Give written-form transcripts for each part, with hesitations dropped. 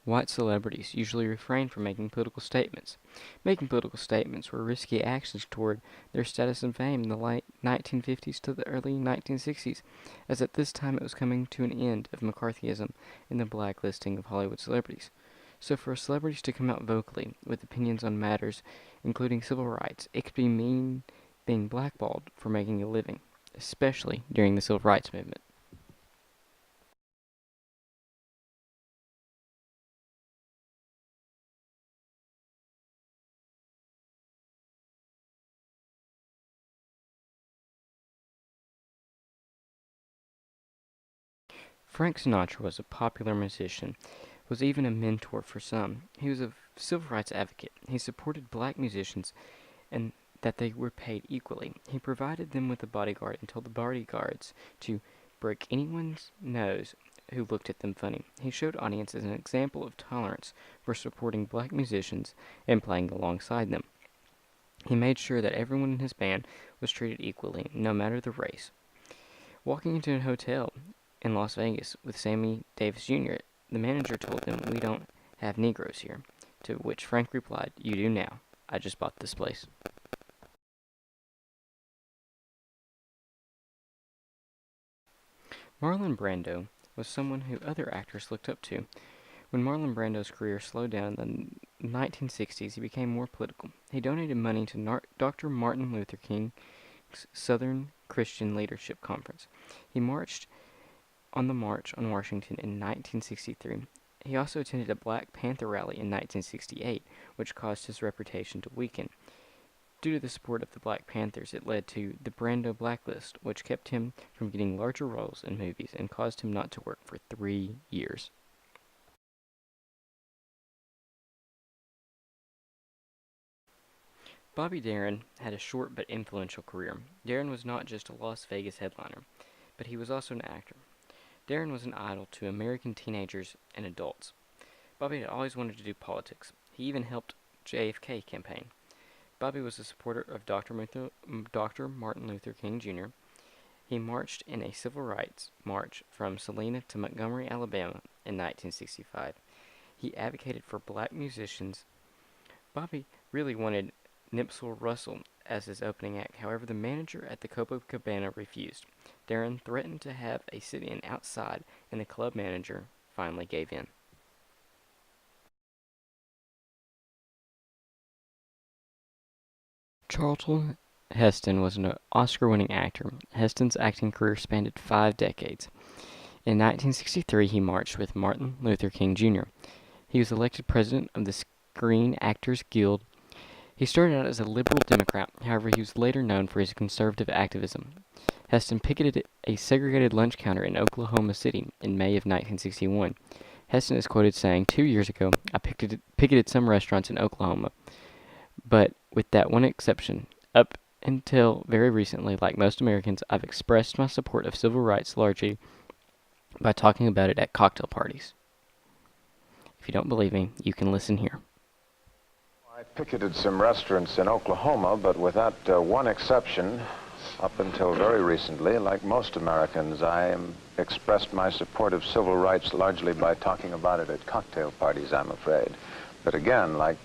White celebrities usually refrained from making political statements. Making political statements were risky actions toward their status and fame in the late 1950s to the early 1960s, as at this time it was coming to an end of McCarthyism and the blacklisting of Hollywood celebrities. So for celebrities to come out vocally with opinions on matters including civil rights, it could mean being blackballed for making a living, especially during the civil rights movement. Frank Sinatra was a popular musician, was even a mentor for some. He was a civil rights advocate. He supported black musicians and that they were paid equally. He provided them with a bodyguard and told the bodyguards to break anyone's nose who looked at them funny. He showed audiences an example of tolerance for supporting black musicians and playing alongside them. He made sure that everyone in his band was treated equally, no matter the race. Walking into a hotel in Las Vegas with Sammy Davis Jr., the manager told him, "We don't have Negroes here." To which Frank replied, "You do now. I just bought this place." Marlon Brando was someone who other actors looked up to. When Marlon Brando's career slowed down in the 1960s, he became more political. He donated money to Dr. Martin Luther King's Southern Christian Leadership Conference. He marched on the March on Washington in 1963. He also attended a Black Panther rally in 1968, which caused his reputation to weaken. Due to the support of the Black Panthers, it led to the Brando blacklist, which kept him from getting larger roles in movies and caused him not to work for 3 years. Bobby Darin had a short but influential career. Darin was not just a Las Vegas headliner, but he was also an actor. Darin was an idol to American teenagers and adults. Bobby had always wanted to do politics. He even helped JFK campaign. Bobby was a supporter of Dr. Martin Luther King Jr. He marched in a civil rights march from Selma to Montgomery, Alabama in 1965. He advocated for black musicians. Bobby really wanted Nipsey Russell as his opening act. However, the manager at the Copacabana refused. Darin threatened to have a sit-in outside, and the club manager finally gave in. Charlton Heston was an Oscar-winning actor. Heston's acting career spanned 5 decades. In 1963, he marched with Martin Luther King Jr. He was elected president of the Screen Actors Guild. He started out as a liberal Democrat, however he was later known for his conservative activism. Heston picketed a segregated lunch counter in Oklahoma City in May of 1961. Heston is quoted saying, "2 years ago, I picketed some restaurants in Oklahoma, but with that one exception, up until very recently, like most Americans, I've expressed my support of civil rights largely by talking about it at cocktail parties." If you don't believe me, you can listen here. I picketed some restaurants in Oklahoma, but with that one exception, up until very recently, like most Americans, expressed my support of civil rights largely by talking about it at cocktail parties, I'm afraid. But again, like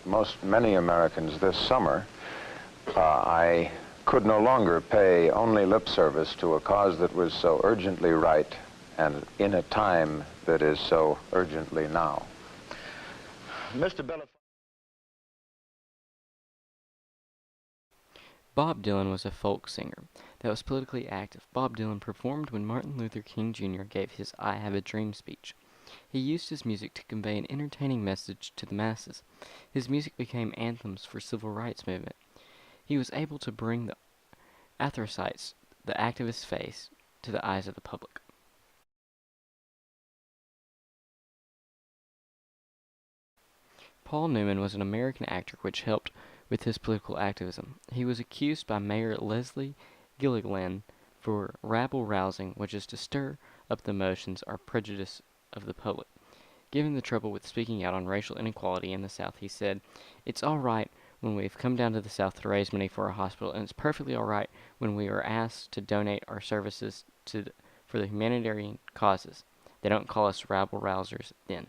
many Americans this summer, I could no longer pay only lip service to a cause that was so urgently right and in a time that is so urgently now. Mr. Bella. Bob Dylan was a folk singer that was politically active. Bob Dylan performed when Martin Luther King Jr. gave his "I Have a Dream" speech. He used his music to convey an entertaining message to the masses. His music became anthems for civil rights movement. He was able to bring the anthracites, the activist face, to the eyes of the public. Paul Newman was an American actor which helped with his political activism. He was accused by Mayor Leslie Gilliland for rabble-rousing, which is to stir up the emotions or prejudice of the public. Given the trouble with speaking out on racial inequality in the South, he said, "It's all right when we've come down to the South to raise money for a hospital, and it's perfectly all right when we are asked to donate our services for the humanitarian causes. They don't call us rabble-rousers then."